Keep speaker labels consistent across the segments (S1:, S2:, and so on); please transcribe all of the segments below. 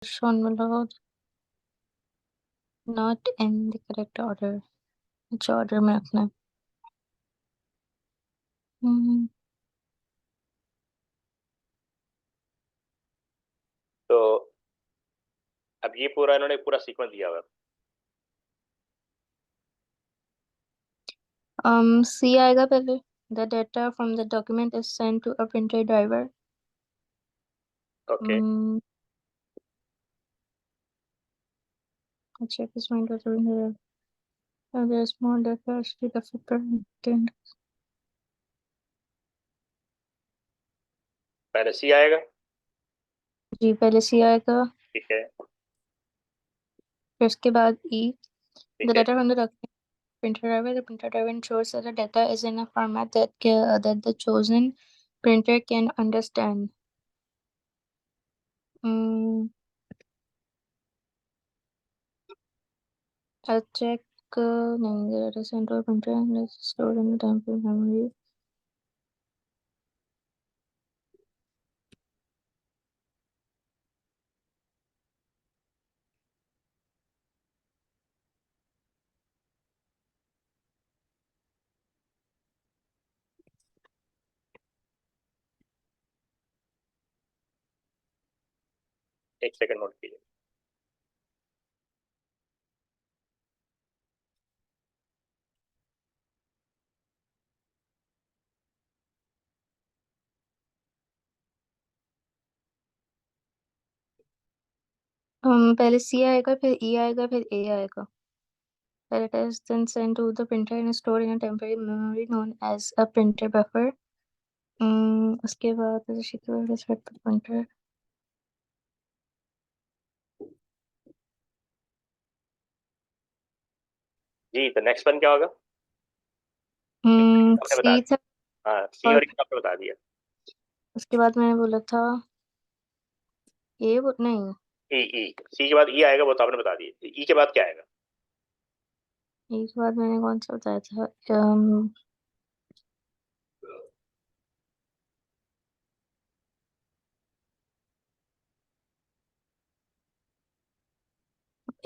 S1: shown below, not in the correct order. which order में रखना है? हम्म,
S2: तो अब ये पूरा इन्होंने पूरा सीक्वेंस दिया हुआ है।
S1: C आएगा पहले। The data from the document is sent to a printer driver.
S2: Okay
S1: Check is made with the printer. There is more data sheet of the printed.
S2: पहले सी आएगा।
S1: जी पहले C आएगा,
S2: ठीक है
S1: फिर उसके बाद E.
S2: ठीक
S1: The
S2: है
S1: data from the document printer driver. The printer driver ensures that the data is in a format that the chosen printer can understand. A check नहीं, the data sent to a printer and is stored in the temporary memory.
S2: एक second note कीजिए।
S1: पहले C आएगा, फिर E आएगा, फिर A आएगा. The data is then sent to the printer and stored in a temporary memory known as a printer buffer. उसके बाद the sheet will respect the printer.
S2: जी तो नेक्स्ट वन क्या होगा? आपने बता
S1: C था,
S2: दिया। हाँ सी
S1: और
S2: और ई आपने बता दिया।
S1: उसके बाद मैंने बोला था नहीं,
S2: ई ई सी के बाद ई आएगा, वो तो आपने बता दिया। ई के बाद क्या आएगा?
S1: E के बाद मैंने कौन सा बताया था?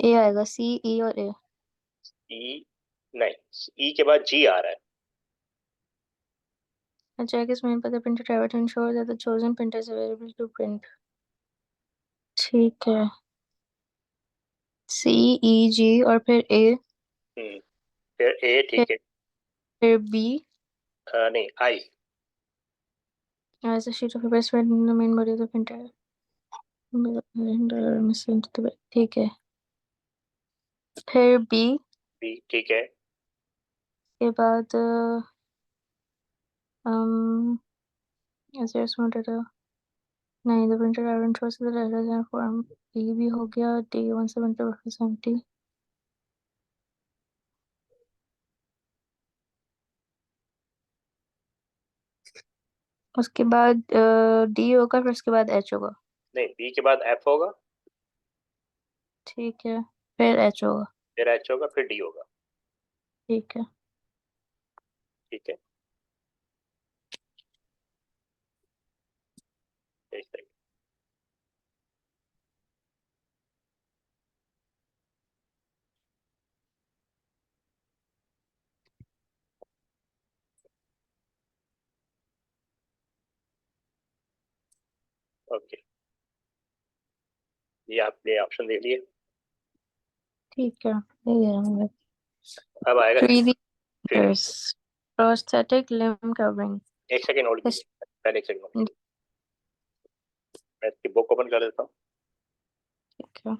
S1: A आएगा, C, E और A.
S2: ई नहीं, ई के बाद जी आ रहा है।
S1: A check is made by the printer driver to ensure that the chosen printer is available to print. ठीक है, C, E, G और फिर A,
S2: फिर ए ठीक है।
S1: फिर B.
S2: नहीं आई।
S1: As a sheet of paper is read in the main body of the printer. ठीक है, फिर B
S2: बी ठीक है।
S1: के बाद ऐसे इसमें data नहीं, the printer driver ensures that the data is in form. E भी हो गया, D once the printer buffer is empty. उसके बाद D होगा, फिर उसके बाद H होगा.
S2: नहीं बी के बाद एफ होगा,
S1: ठीक है, फिर H होगा.
S2: फिर एच होगा, फिर डी होगा।
S1: ठीक है,
S2: ठीक है एक सेकंड। ओके ये आपने ऑप्शन दे दिए।
S1: ठीक है, ये है हमने.
S2: अब आएगा
S1: 3D
S2: 3D।
S1: printers, prosthetic limb covering.
S2: एक सेकंड होल्ड
S1: Yes.
S2: कीजिए, पहले एक सेकंड होल्ड कीजिए। मैं इसकी बुक ओपन कर देता हूँ।
S1: ठीक है.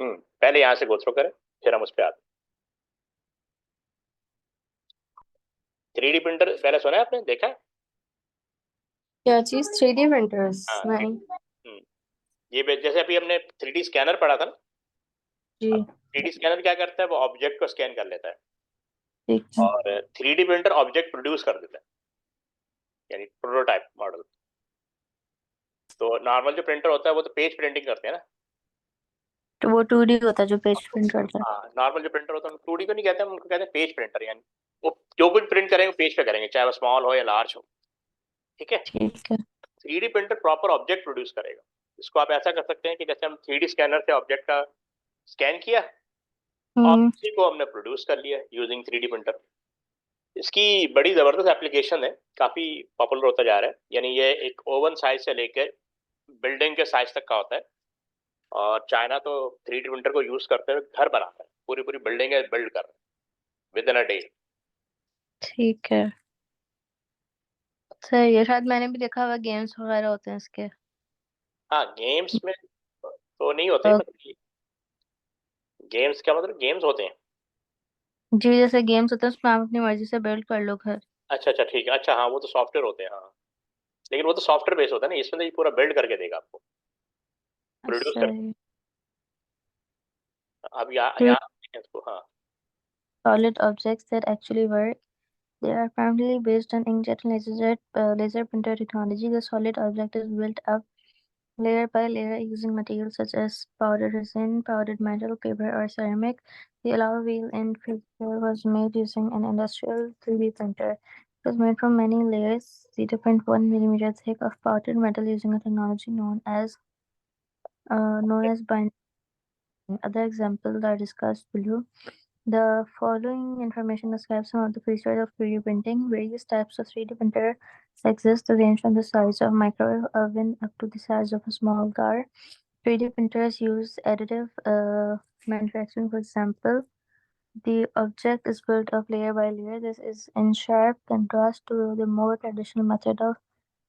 S2: पहले यहाँ से गो थ्रू करें, फिर हम उस पर आते। 3D प्रिंटर पहले सुना है आपने, देखा है?
S1: क्या चीज? 3D printers?
S2: हाँ।
S1: नहीं।
S2: ये जैसे अभी हमने 3D स्कैनर पढ़ा था ना,
S1: जी।
S2: 3D स्कैनर क्या करता है, वो ऑब्जेक्ट को स्कैन कर लेता है,
S1: ठीक है।
S2: और 3D प्रिंटर ऑब्जेक्ट प्रोड्यूस कर देता है, यानी प्रोटोटाइप मॉडल। तो नॉर्मल जो प्रिंटर होता है वो तो पेज प्रिंटिंग करते हैं ना।
S1: तो वो 2D होता है जो पेज प्रिंट करता है?
S2: हाँ, नॉर्मल जो प्रिंटर होता है 2D को नहीं कहते हम, उनको कहते हैं पेज प्रिंटर, यानी वो जो कुछ प्रिंट करेंगे पेज पे करेंगे, चाहे वो स्मॉल हो या लार्ज हो। ठीक है।
S1: ठीक है।
S2: 3D printer proper object produce करेगा। इसको आप ऐसा कर सकते हैं कि जैसे हम 3D स्कैनर से ऑब्जेक्ट का स्कैन किया और
S1: हम्म।
S2: उसी को हमने प्रोड्यूस कर लिया यूजिंग 3D प्रिंटर। इसकी बड़ी जबरदस्त एप्लीकेशन है, काफी पॉपुलर होता जा रहा है। यानी ये एक ओवन साइज से लेकर बिल्डिंग के साइज तक का होता है, और चाइना तो 3D प्रिंटर को यूज करते हुए घर बनाता है, पूरी पूरी बिल्डिंग बिल्ड कर रहे हैं विद इन अ डे।
S1: ठीक है। सही है। शायद मैंने भी देखा हुआ, गेम्स वगैरह होते हैं इसके।
S2: हाँ, गेम्स में तो नहीं होते, मतलब गेम्स क्या मतलब, गेम्स होते हैं?
S1: जी, जैसे गेम्स होते हैं उसमें आप अपनी मर्जी से बिल्ड कर लो घर।
S2: अच्छा अच्छा, ठीक है। अच्छा हाँ, वो तो सॉफ्टवेयर होते हैं, हाँ। लेकिन वो तो सॉफ्टवेयर बेस होता है ना, इसमें तो ये पूरा बिल्ड करके देगा आपको, प्रोड्यूस कर।
S1: सही।
S2: अब यहाँ इसको, हाँ।
S1: Solid objects that actually work. They are primarily based on inkjet and laser printer technology. The solid object is built up layer by layer using materials such as powdered resin, powdered metal, paper, or ceramic. The alloy wheel in figure was made using an industrial 3D printer. It was made from many layers, 0.1 millimeter thick, of powdered metal using a technology known as binding. Other examples are discussed below. The following information describes some of the features of 3D printing. Various types of 3D printer exist, ranging from the size of a microwave oven up to the size of a small car. 3D printers use additive manufacturing, for example. The object is built up layer by layer. This is in sharp contrast to the more traditional method of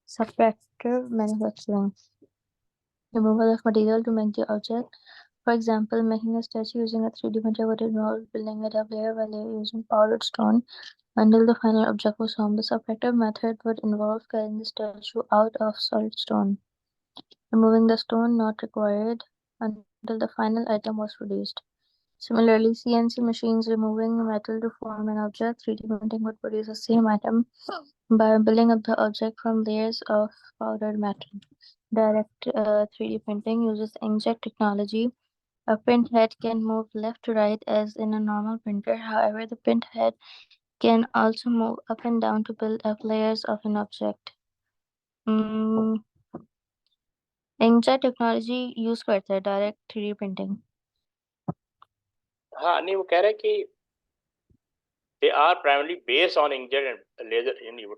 S1: subtractive manufacturing. Removal of material to make the object. For example, making a statue using a 3D printer would involve building it up layer by layer using powdered stone until the final object was formed. The subtractive method would involve carrying the statue out of solid stone, removing the stone not required until the final item was produced. Similarly, CNC machines removing metal to form an object. 3D printing would produce the same item by building up the object from layers of powdered metal. Direct 3D printing uses inkjet technology. A print head can move left to right as in a normal printer. However, the print head can also move up and down to build up layers of an object. Mm, inkjet technology use करता है direct 3D printing.
S2: हाँ नहीं, वो कह रहे हैं कि they are primarily based on inkjet and laser, यानी वो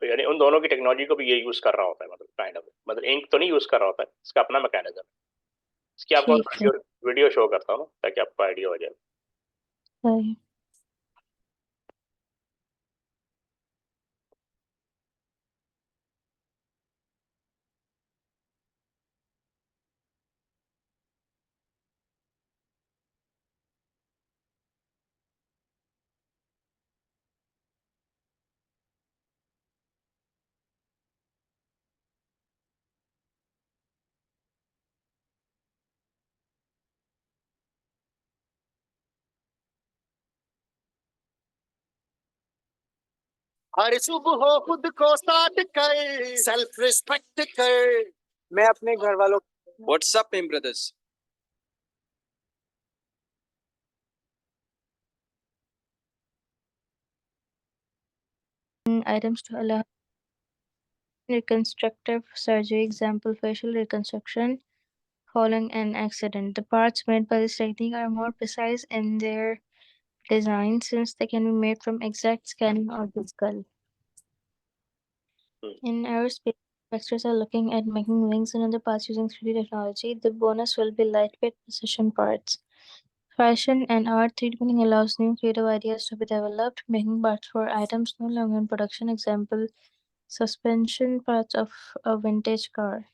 S2: यानी उन दोनों की टेक्नोलॉजी को भी ये यूज कर रहा होता है, मतलब काइंड ऑफ, मतलब इंक तो नहीं यूज कर रहा होता है, इसका अपना मैकेनिज्म है। इसकी आपको
S1: ठीक है।
S2: वीडियो वीडियो शो करता हूँ ना, ताकि आपको आइडिया हो जाए।
S1: सही।
S3: हर सुबह खुद को स्टार्ट कर, सेल्फ रिस्पेक्ट कर। मैं अपने घर वालों। व्हाट्सअप में brothers.
S1: Items to allow reconstructive surgery. Example: facial reconstruction following an accident. The parts made by this technique are more precise in their design since they can be made from exact scanning of the skull. In aerospace, manufacturers are looking at making wings and other parts using 3D technology. The bonus will be lightweight precision parts. Fashion and art. 3D printing allows new creative ideas to be developed, making parts for items no longer in production. Example: suspension parts of a vintage car.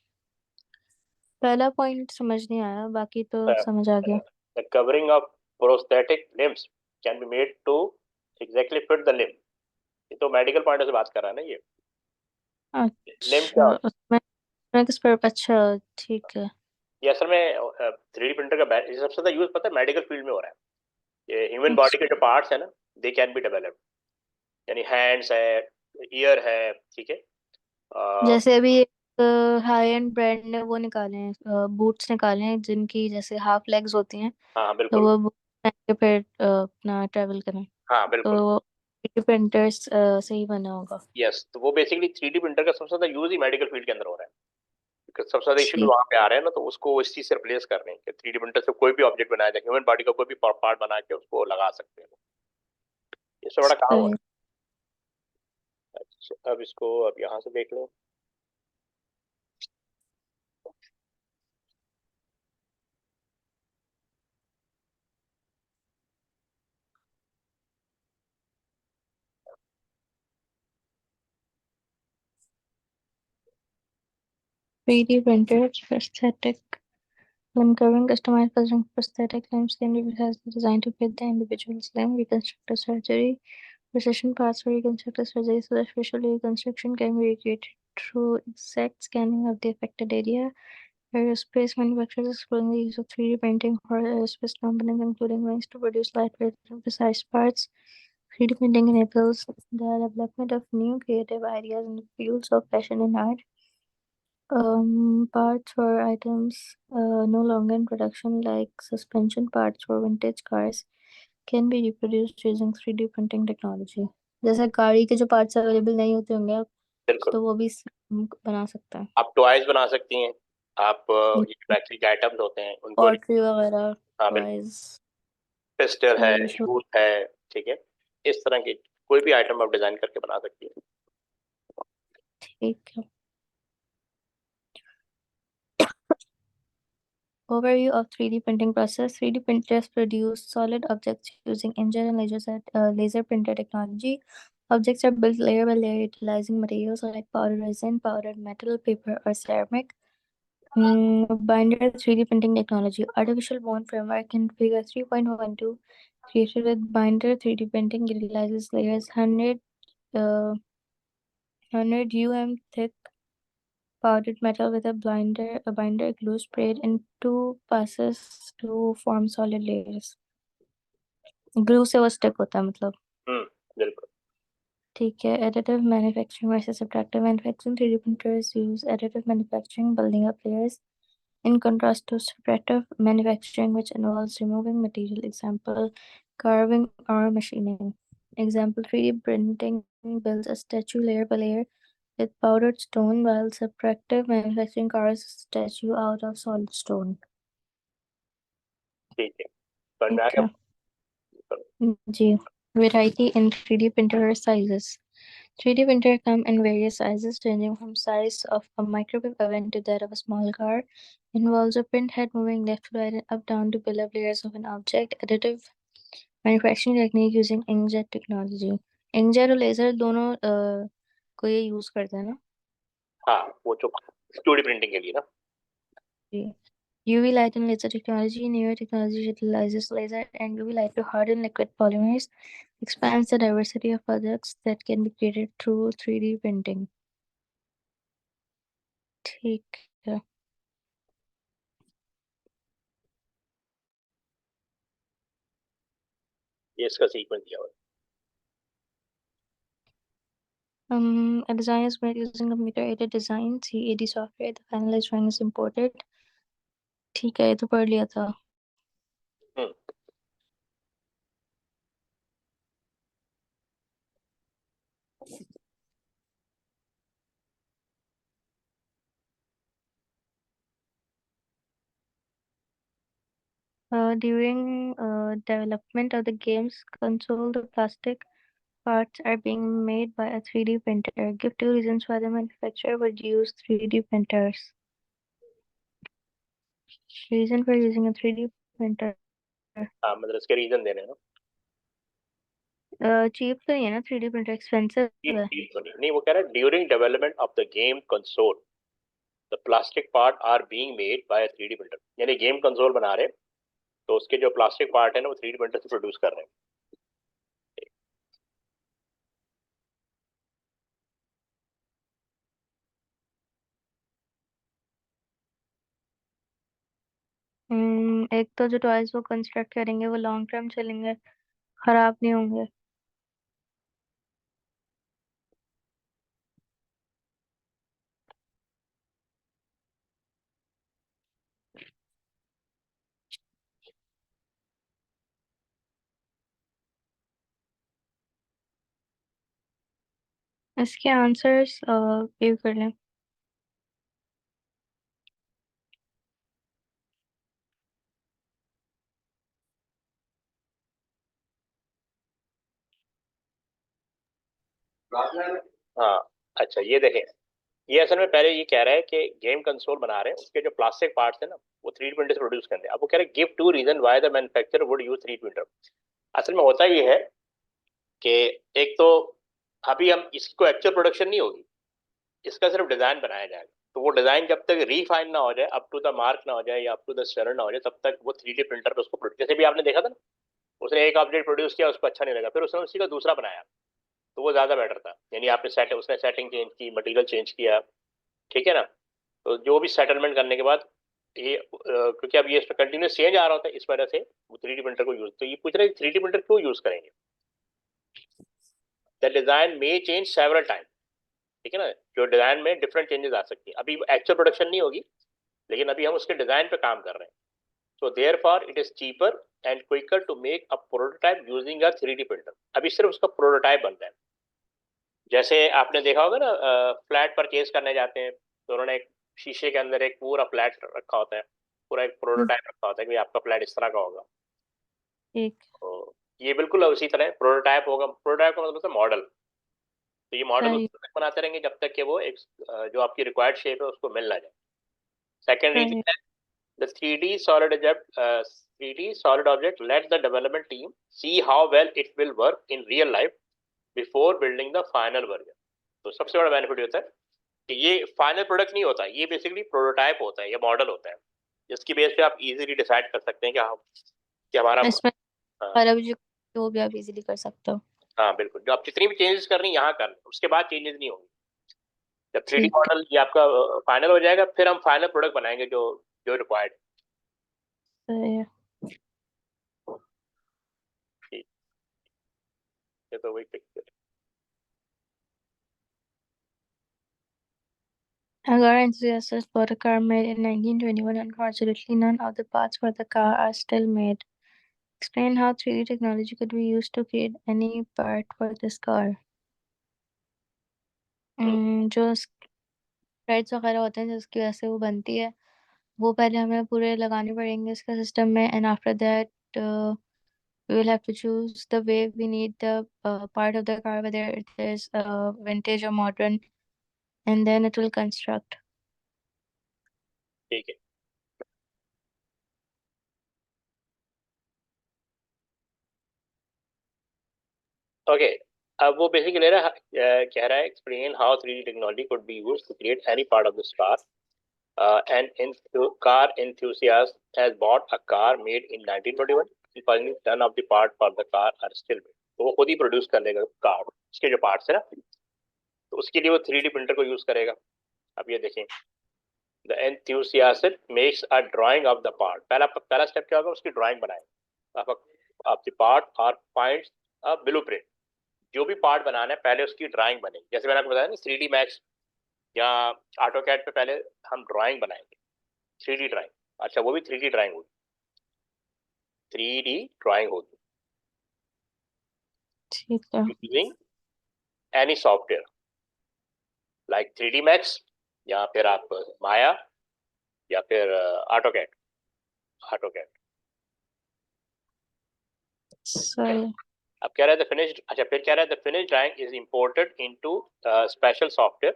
S1: पहला point समझ नहीं आया, बाकी तो समझ आ गया।
S2: The covering of prosthetic limbs can be made to exactly fit the limb. ये तो मेडिकल पॉइंट से बात कर रहा है ना ये। लिम्ब क्या
S1: अच्छा, उसमें किस पर? अच्छा, ठीक है।
S2: ये असल में 3D प्रिंटर का सबसे ज्यादा यूज पता है मेडिकल फील्ड में हो रहा है। ये ह्यूमन बॉडी के जो पार्ट्स है ना, दे कैन बी डेवलप्ड, यानी हैंड्स है, ईयर है, ठीक है।
S1: जैसे अभी हाई एंड ब्रांड ने वो निकाले हैं, बूट्स निकाले हैं जिनकी जैसे हाफ लेग्स होती हैं,
S2: हाँ
S1: तो
S2: बिल्कुल,
S1: वो बूट पहन के फिर अपना ट्रेवल करें,
S2: हाँ बिल्कुल,
S1: तो 3D प्रिंटर्स से ही बना होगा।
S2: यस। तो वो बेसिकली 3D प्रिंटर का सबसे ज्यादा यूज ही मेडिकल फील्ड के अंदर हो रहा है, because सबसे ज्यादा इश्यूज
S1: ठीक।
S2: वहाँ पे आ रहे हैं ना, तो उसको इस चीज से रिप्लेस कर रहे हैं कि 3D प्रिंटर से कोई भी ऑब्जेक्ट बनाया जाए, ह्यूमन बॉडी का कोई भी पार्ट बना के उसको लगा सकते हैं। इससे बड़ा काम हो
S1: सही।
S2: रहा है। अच्छा, अब इसको अब यहाँ से देख लो।
S1: 3D printed prosthetic limb covering, customized custom prosthetic limbs can be designed to fit the individual's limb. Reconstructive surgery, precision parts for reconstructive surgery so that facial reconstruction can be recreated through exact scanning of the affected area. Aerospace manufacturers exploring the use of 3D printing for aerospace components, including wings, to produce lightweight and precise parts. 3D printing enables the development of new creative ideas in the fields of fashion and art. Parts for items no longer in production, like suspension parts for vintage cars, can be reproduced using 3D printing technology. जैसे गाड़ी के जो parts available नहीं होते होंगे अब,
S2: बिल्कुल,
S1: तो वो भी बना सकता है।
S2: आप टॉयज बना सकती हैं, आप ये प्लास्टिक आइटम्स होते हैं उनको,
S1: पॉटरी वगैरह,
S2: हाँ बिल्कुल,
S1: टॉयज,
S2: पिस्टल है,
S1: ये सब।
S2: शूज है, ठीक है। इस तरह की कोई भी आइटम आप डिजाइन करके बना सकती हैं।
S1: ठीक है। Overview of 3D printing process. 3D printers produce solid objects using inkjet and laser printer technology. Objects are built layer by layer utilizing materials like powdered resin, powdered metal, paper, or ceramic. Binder 3D printing technology. Artificial bone framework in figure 3.12 created with Binder 3D printing utilizes layers 100 thick powdered metal with a binder glue sprayed in two passes to form solid layers. Glue से वो stick होता है मतलब।
S2: बिल्कुल।
S1: ठीक है। Additive manufacturing versus subtractive manufacturing. 3D printers use additive manufacturing, building up layers, in contrast to subtractive manufacturing, which involves removing material. Example, carving or machining. Example, 3D printing builds a statue layer by layer with powdered stone, while subtractive manufacturing carves a statue out of solid stone.
S2: ठीक है, समझ में आ
S1: ठीक
S2: गया।
S1: है जी। Variety in 3D printer sizes. 3D printer come in various sizes, ranging from size of a microwave oven to that of a small car. Involves a print head moving left to right and up down to build up layers of an object. Additive manufacturing technique using inkjet technology. Inkjet और laser दोनों को ये use करते हैं ना?
S2: हाँ, वो जो 2D प्रिंटिंग के लिए ना।
S1: जी। UV light and laser technology. Newer technology utilizes laser and UV light to harden liquid polymers, expands the diversity of products that can be created through 3D printing. ठीक है।
S2: ये इसका सीक्वेंस दिया हुआ है।
S1: A design is made using computer-aided design, CAD software. The finalized drawing is imported. ठीक है, ये तो पढ़ लिया था।
S2: हम्म,
S1: During development of the game's console, the plastic parts are being made by a 3D printer. Give 2 reasons why the manufacturer would use 3D printers. Reason for using a 3D printer.
S2: हाँ मतलब इसके reason दे रहे हैं ना।
S1: Cheap तो नहीं है ना 3D प्रिंटर, एक्सपेंसिव है।
S2: नहीं, वो कह रहा है during development of the game console, the plastic part are being made by 3D printer, यानी गेम कंसोल बना रहे हैं तो उसके जो प्लास्टिक पार्ट है ना वो 3D प्रिंटर से प्रोड्यूस कर रहे हैं।
S1: एक तो जो टॉयज वो कंस्ट्रक्ट करेंगे वो लॉन्ग टर्म चलेंगे, खराब नहीं होंगे। इसके आंसर्स गिव कर लें।
S2: हाँ, अच्छा ये देखें, ये असल में पहले ये कह रहा है कि गेम कंसोल बना रहे हैं उसके जो प्लास्टिक पार्ट्स है ना वो 3D प्रिंटर से प्रोड्यूस करते हैं। अब वो कह रहे हैं give two reason why the manufacturer would use 3D printer. असल में होता ये है कि एक तो अभी हम इसको एक्चुअल प्रोडक्शन नहीं होगी, इसका सिर्फ डिजाइन बनाया जाएगा। तो वो डिजाइन जब तक रीफाइन ना हो जाए, अप टू द मार्क ना हो जाए या अप टू द स्टैंडर्ड ना हो जाए, तब तक वो 3D प्रिंटर पे उसको जैसे भी आपने देखा था ना, उसने एक ऑब्जेक्ट प्रोड्यूस किया, उसको अच्छा नहीं लगा, फिर उसने उसी का दूसरा बनाया, तो वो ज्यादा बेटर था। यानी आपने उसने सेटिंग चेंज की, मटेरियल चेंज किया, ठीक है ना। तो जो भी सेटलमेंट करने के बाद ये क्योंकि अब ये कंटिन्यूस चेंज आ रहा होता है, इस वजह से वो 3D प्रिंटर को यूज, तो ये पूछ रहे हैं 3D प्रिंटर क्यों यूज करेंगे। The design may change several time, ठीक है ना, जो डिजाइन में डिफरेंट चेंजेस आ सकती है। अभी एक्चुअल प्रोडक्शन नहीं होगी, लेकिन अभी हम उसके डिजाइन पे काम कर रहे हैं। So therefore it is cheaper and quicker to make a prototype using a 3D printer. अभी सिर्फ उसका प्रोटोटाइप बन रहा है। जैसे आपने देखा होगा ना, फ्लैट परचेज करने जाते हैं तो उन्होंने एक शीशे के अंदर एक पूरा फ्लैट रखा होता है, पूरा एक प्रोटोटाइप रखा होता है कि आपका फ्लैट इस तरह का होगा।
S1: ठीक।
S2: तो ये बिल्कुल उसी तरह प्रोटोटाइप होगा। प्रोटोटाइप का मतलब मॉडल। तो ये मॉडल उस
S1: सही।
S2: तक बनाते रहेंगे जब तक कि वो एक जो आपकी रिक्वायर्ड शेप है उसको मिल ना जाए। सेकेंड
S1: सही।
S2: रीजन है the 3D solid object let the development team see how well it will work in real life before building the final version। तो सबसे बड़ा बेनिफिट होता है कि ये फाइनल प्रोडक्ट नहीं होता, ये बेसिकली प्रोटोटाइप होता है, ये मॉडल होता है जिसकी बेस पे आप इजीली डिसाइड कर सकते हैं कि हमारा।
S1: इसमें
S2: हाँ,
S1: वाला भी जो भी आप इजीली कर सकते हो।
S2: हाँ बिल्कुल, जो आप जितनी भी चेंजेस कर रही हैं यहाँ कर लें, उसके बाद चेंजेस नहीं होंगी। जब 3D
S1: ठीक है।
S2: मॉडल ये आपका फाइनल हो जाएगा, फिर हम फाइनल प्रोडक्ट बनाएंगे जो जो रिक्वायर्ड।
S1: सही है।
S2: ठीक है, तो वही picture.
S1: A car enthusiast bought a car made in 1921. Unfortunately, none of the parts for the car are still made. Explain how 3D technology could be used to create any part for this car. जो spreads वगैरह होते हैं जिसकी वजह से वो बनती है, वो पहले हमें पूरे लगाने पड़ेंगे इसका सिस्टम में, and after that we will have to choose the way we need the part of the car, whether it is vintage or modern, and then it will construct.
S2: ठीक है, ओके। अब वो बेसिकली ले रहा कह रहा है explain how 3D technology could be used to create any part of this car. An car enthusiast has bought a car made in 1921। Finally, none of the part for the car are still made। तो वो खुद ही produce कर लेगा car, उसके जो parts है ना, तो उसके लिए वो 3D प्रिंटर को यूज करेगा। अब ये देखें, the enthusiast makes a drawing of the part। पहला स्टेप क्या होगा, उसकी ड्राइंग बनाएगा। आप द पार्ट और फाइंड्स अ ब्लूप्रिंट। जो भी पार्ट बनाना है पहले उसकी ड्राइंग बनेगी। जैसे मैंने आपको बताया ना 3D मैक्स या ऑटोकैड पे पहले हम ड्राइंग बनाएंगे, 3D ड्राइंग। अच्छा, वो भी 3D ड्राइंग होगी, 3D ड्राइंग होगी
S1: ठीक है।
S2: Using any software like 3D max या फिर आप माया या फिर ऑटोकैड। ऑटोकैड
S1: सही।
S2: अब कह रहा है द फिनिश्ड, अच्छा फिर कह रहा है the finished drawing is imported into special software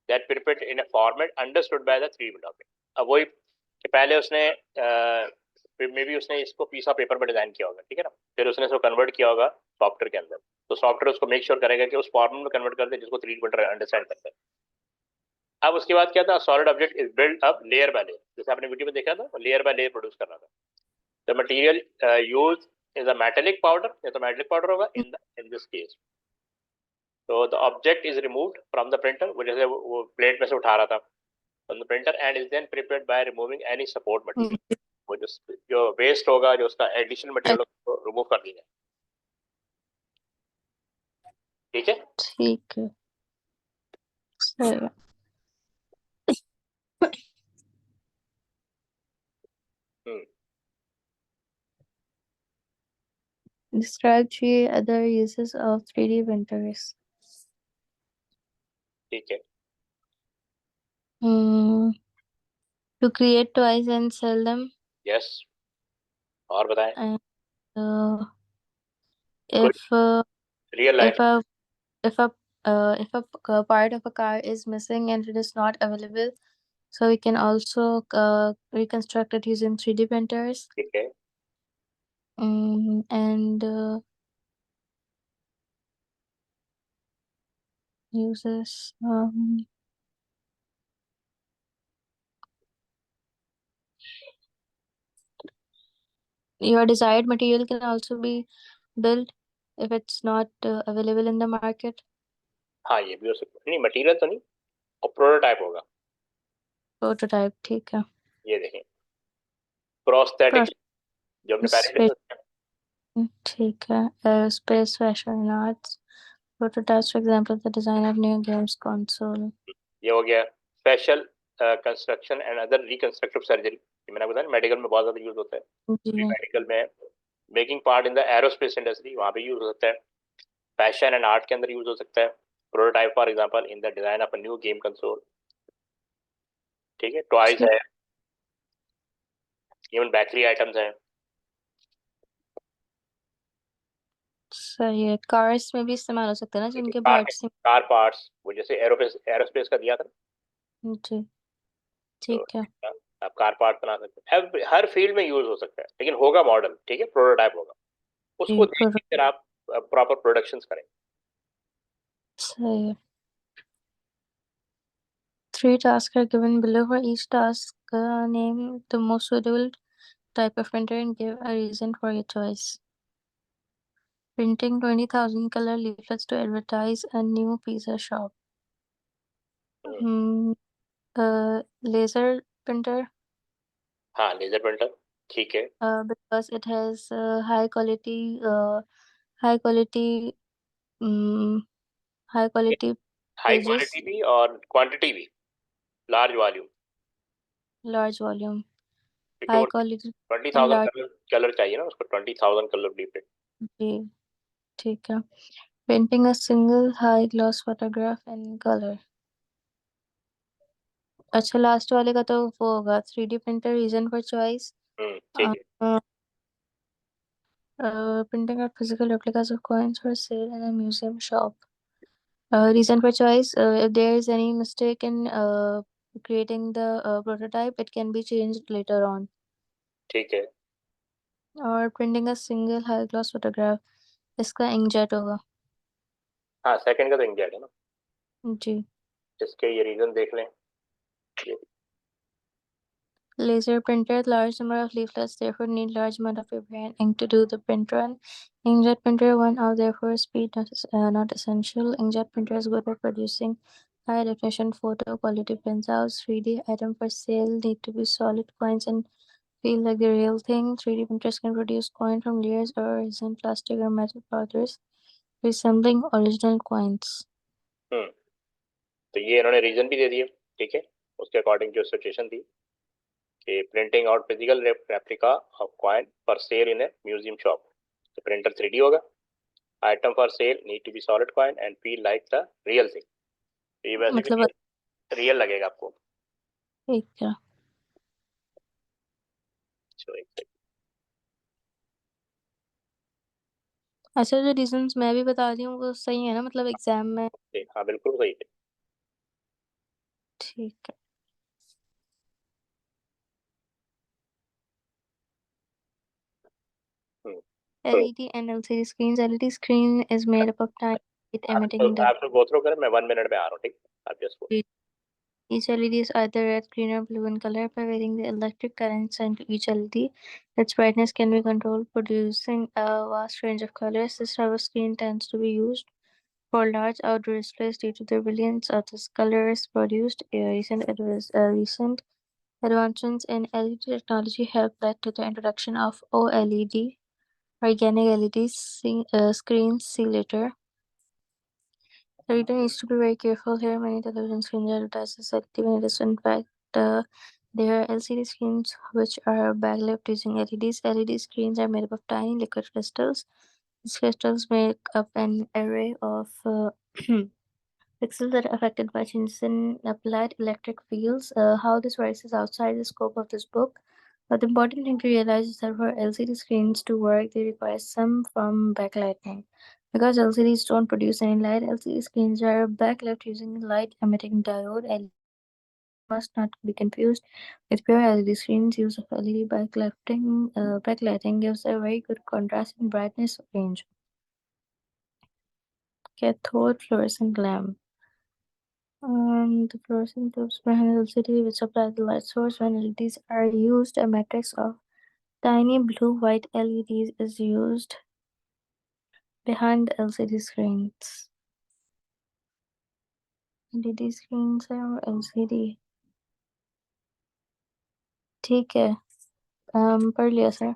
S2: that prepared in a format understood by the 3D document. अब वही कि पहले उसने मे बी उसने इसको पीस ऑफ पेपर पर डिजाइन किया होगा, ठीक है ना, फिर उसने इसको कन्वर्ट किया होगा सॉफ्टवेयर के अंदर। तो सॉफ्टवेयर उसको मेक श्योर करेगा कि उस फॉर्मेट में कन्वर्ट कर दे जिसको 3D प्रिंटर अंडरस्टैंड करता है। अब उसके बाद क्या था, solid object is build up layer by layer, जैसे आपने वीडियो में देखा था, लेयर बाय लेयर प्रोड्यूस कर रहा था। The material use is a metallic powder, या तो मेटेलिक पाउडर होगा इन दिस केस। तो the object is removed from the printer, वो जैसे वो प्लेट में से उठा रहा था from the printer, and is then prepared by removing any support material. वो जो वेस्ट होगा, जो उसका एडिशनल मटेरियल को रिमूव कर देंगे। ठीक है,
S1: ठीक है, सही। Describe 3 other uses of 3D printers.
S2: ठीक है।
S1: To create toys and sell them.
S2: Yes, और बताएं।
S1: And
S2: कोई
S1: if
S2: real life.
S1: if a if a if a part of a car is missing and it is not available, so we can also reconstruct it using 3D printers.
S2: ठीक है,
S1: And uses your desired material can also be built if it's not available in the market.
S2: हाँ ये भी हो सकता है, नहीं material तो नहीं, और प्रोटोटाइप होगा।
S1: Prototype, ठीक है।
S2: ये देखें, प्रोस्थेटिक, जो हमने पहले देखा।
S1: ठीक है। Aerospace, fashion and arts. Prototypes, for example, the design of new games console.
S2: ये हो गया special construction and other reconstructive surgery, ये मैंने बताया मेडिकल में बहुत ज्यादा यूज होता है।
S1: जी।
S2: मेडिकल में, making part in the aerospace industry, वहाँ पे यूज हो सकता है। फैशन एंड आर्ट के अंदर यूज हो सकता है। Prototype for example in the design of a new game console. ठीक है, टॉयज है, इवन बेकरी आइटम्स हैं।
S1: सही है। कार्स में भी इस्तेमाल हो सकते हैं ना, जिनके पार्ट्स।
S2: कार पार्ट्स, वो जैसे एरोस्पेस का दिया था ना,
S1: जी,
S2: तो
S1: ठीक है।
S2: आप कार पार्ट बना सकते हैं। हर फील्ड में यूज हो सकता है, लेकिन होगा मॉडल, ठीक है, प्रोटोटाइप होगा, उसको
S1: जी,
S2: देख के फिर आप प्रॉपर प्रोडक्शन करें।
S1: सही है। 3 tasks are given below. For each task, name the most suitable type of printer and give a reason for your choice. Printing 20,000 color leaflets to advertise a new pizza shop. Laser printer.
S2: हाँ, laser printer, ठीक है।
S1: Because it has high quality, high quality, um, high quality
S2: high
S1: pages,
S2: quality भी और quantity भी, large volume,
S1: large volume,
S2: क्योंकि
S1: high
S2: वो
S1: quality
S2: twenty
S1: and
S2: thousand
S1: large.
S2: Colour colour चाहिए ना उसको, 20,000 कलर डिपेंड।
S1: जी, ठीक है। Printing a single high gloss photograph in color. अच्छा, लास्ट वाले का तो वो होगा 3D printer reason for choice.
S2: ठीक है।
S1: Printing out physical replicas of coins for sale in a museum shop. Reason for choice, if there is any mistake in creating the prototype, it can be changed later on.
S2: ठीक है,
S1: और printing a single high gloss photograph, इसका inkjet होगा।
S2: हाँ second का तो इंक्जेट है ना,
S1: जी।
S2: इसके ये रीजन देख लें। ये
S1: Laser printer, large number of leaflets therefore need large amount of paper and ink to do the print run. Inkjet printer, one out therefore speed not essential. Inkjet printer is good at producing high definition photo quality printouts. 3D item for sale need to be solid coins and feel like the real thing. 3D printers can produce coin from layers or resin, plastic or metal powders, resembling original coins.
S2: तो ये इन्होंने reason भी दे दिए, ठीक है, उसके according जो situation थी कि printing out physical replica of coin for sale in a museum shop, तो प्रिंटर 3D होगा। Item for sale need to be solid coin and feel like the real thing, तो ये वैसे
S1: मतलब
S2: भी रियल लगेगा आपको।
S1: ठीक है। अच्छा, जो रीजंस मैं भी बता रही हूँ वो सही है ना, मतलब एग्जाम में?
S2: हाँ बिल्कुल सही है।
S1: ठीक है। LED and LCD screens. LED screen is made up of tiny light emitting
S2: आप गो थ्रू करें, मैं 1 मिनट में आ रहा हूँ, ठीक, आप just
S1: Each LED is either red, green, or blue in color. By varying the electric current sent to each LED, its brightness can be controlled, producing a vast range of colors. This type of screen tends to be used for large outdoor displays due to the brilliance of the colors produced. Recent advancements in LED technology have led to the introduction of OLED, organic LED screens. See later. The reader needs to be very careful here. Many television screens advertise as LED when it is in fact there are LCD screens which are backlit using LEDs. LED screens are made up of tiny liquid crystals. These crystals make up an array of pixels that are affected by changes in applied electric fields. How this works is outside the scope of this book. But the important thing to realize is that for LCD screens to work, they require some from backlighting. Because LCDs don't produce any light, LCD screens are backlit using light emitting diode. LED must not be confused with pure LED screens. Use of LED backlighting gives a very good contrast and brightness range. Cathode fluorescent lamp. The fluorescent tubes behind the LCD which supply the light source. When LEDs are used, a matrix of tiny blue-white LEDs is used behind the LCD screens. LED screens और LCD ठीक है पढ़ लिया sir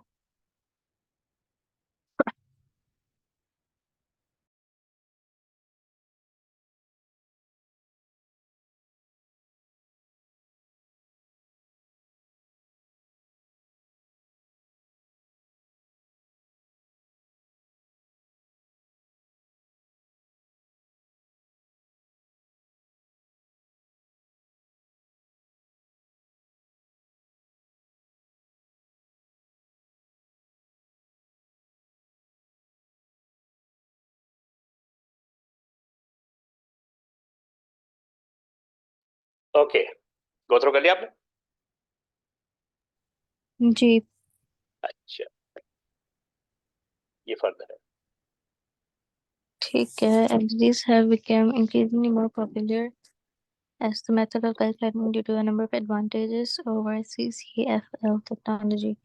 S2: okay, go through कर लिया आपने?
S1: जी
S2: अच्छा, ये फर्दर है.
S1: ठीक है LEDs have become increasingly more popular as the method of calculating due to a number of advantages over CCFL technology.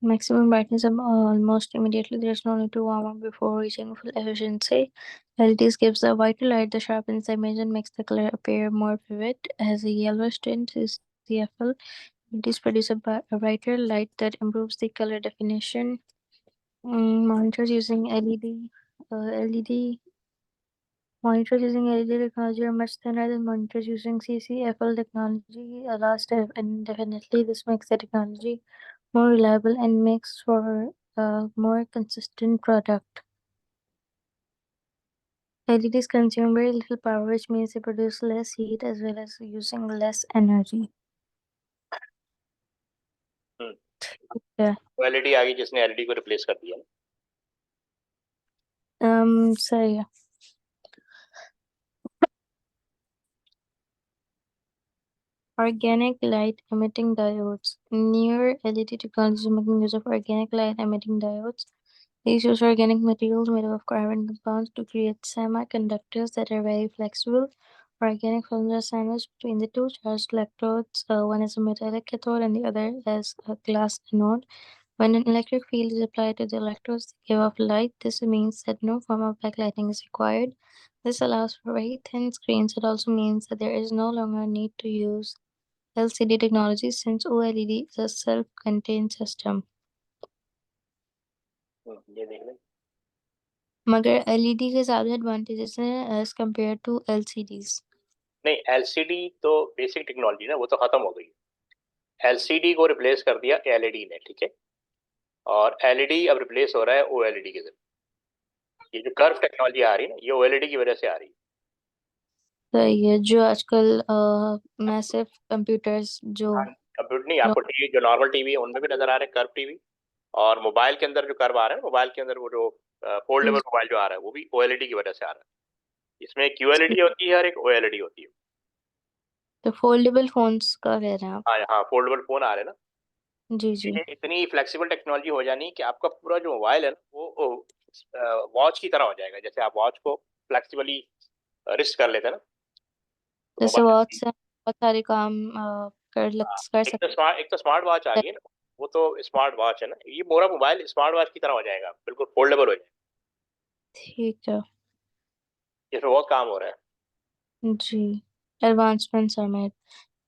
S1: Maximum brightness almost immediately. There's no need to warm up before reaching full efficiency. LEDs gives a whiter light that sharpens the image and makes the color appear more vivid. As a yellowish tint, CCFL LEDs produce a brighter light that improves the color definition. Monitors using LED Monitors using LED technology are much thinner than monitors using CCFL technology. Last indefinitely, this makes the technology more reliable and makes for a more consistent product. LEDs consume very little power, which means they produce less heat as well as using less energy. Yeah.
S2: LED आ गई जिसने LED को replace कर दिया.
S1: So yeah. Organic light emitting diodes. Newer LED technology is making use of organic light emitting diodes. These use organic materials made up of carbon compounds to create semiconductors that are very flexible. Organic films are sandwiched between the two charged electrodes. One is a metallic cathode and the other is a glass anode. When an electric field is applied to the electrodes, they give off light. This means that no form of backlighting is required. This allows for very thin screens. It also means that there is no longer a need to use LCD technology since OLED is a self-contained system.
S2: ये देख लें.
S1: मगर LED के ज़्यादा advantages हैं as compare to LCDs.
S2: नहीं, LCD तो basic technology ना, वो तो खत्म हो गई. LCD को रिप्लेस कर दिया LED ने, ठीक है, और LED अब रिप्लेस हो रहा है OLED के जरिए. ये जो कर्व टेक्नोलॉजी आ रही है ना, ये OLED की वजह से आ रही है.
S1: सही है जो आजकल मैसिव कंप्यूटर्स जो
S2: कंप्यूटर नहीं, आपको टीवी जो नॉर्मल टीवी है उनमें भी नजर आ रहे हैं कर्व टीवी, और मोबाइल के अंदर जो कर्व आ रहा है, मोबाइल के अंदर वो जो फोल्डेबल मोबाइल जो आ रहा है वो भी OLED की वजह से आ रहा है. इसमें एक QLED होती है और एक OLED होती है.
S1: तो फोल्डेबल फोन्स का कह रहे हैं आप?
S2: हाँ, फोल्डेबल फोन आ रहे हैं ना.
S1: जी जी.
S2: ये इतनी फ्लेक्सिबल टेक्नोलॉजी हो जानी कि आपका पूरा जो मोबाइल है ना वो वॉच की तरह हो जाएगा. जैसे आप वॉच को फ्लेक्सिबली रिस्ट कर लेते हैं ना,
S1: जैसे वॉच से बहुत सारे काम कर सकते।
S2: एक तो स्मार्ट वॉच आ गई ना, वो तो स्मार्ट वॉच है ना, ये पूरा मोबाइल स्मार्ट वॉच की तरह हो जाएगा, बिल्कुल फोल्डेबल हो जाएगा,
S1: ठीक है
S2: इसमें बहुत काम हो रहा है।
S1: जी। Advancements are made.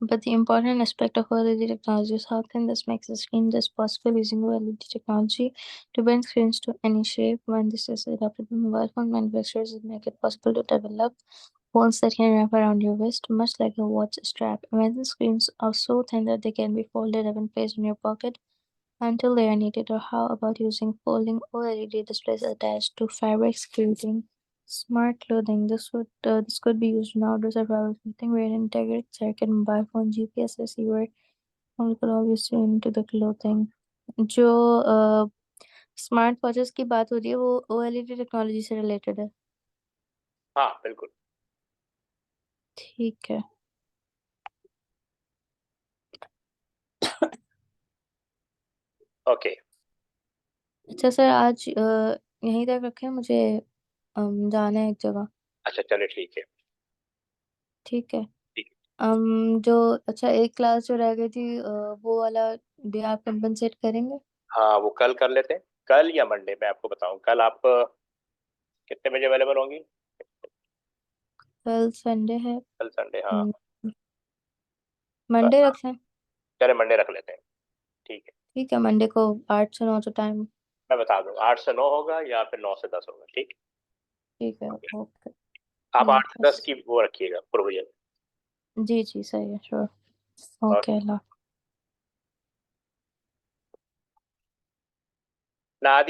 S1: But the important aspect of OLED technology is how thin this makes the screen. It is possible using OLED technology to bend screens to any shape. When this is adopted by mobile phone manufacturers, it makes it possible to develop phones that can wrap around your wrist, much like a watch strap. Imagine screens are so thin that they can be folded up and placed in your pocket until they are needed. Or how about using folding OLED displays attached to fabrics, creating smart clothing? This could be used in outdoors or travel clothing, where it integrates circuit, mobile phone, GPS receiver, all could always into the clothing. जो smart watches की बात हो रही है वो OLED technology से related है।
S2: हाँ बिल्कुल।
S1: ठीक है।
S2: ओके।
S1: अच्छा सर, आज यहीं तक रखें, मुझे जाना है एक जगह।
S2: अच्छा चलो ठीक है।
S1: ठीक है।
S2: ठीक है।
S1: जो अच्छा एक क्लास जो रह गई थी वो वाला डे आप कंपनसेट करेंगे?
S2: हाँ वो कल कर लेते हैं, कल या मंडे, मैं आपको बताऊं कल आप कितने बजे अवेलेबल होंगी?
S1: कल संडे है।
S2: कल संडे, हाँ।
S1: मंडे रख लें।
S2: चले मंडे रख लेते हैं, ठीक है।
S1: ठीक है, मंडे को 8 से 9 जो टाइम।
S2: मैं बता दूं 8 से 9 होगा या फिर 9 से 10 होगा, ठीक
S1: ठीक है।
S2: है।
S1: ओके।
S2: आप
S1: अल्लाह
S2: 8 से 10
S1: हाफिज़।
S2: की वो रखिएगा प्रोविजन।
S1: जी जी सही है, श्योर।
S2: और
S1: ओके, अल्लाह।
S2: नादिया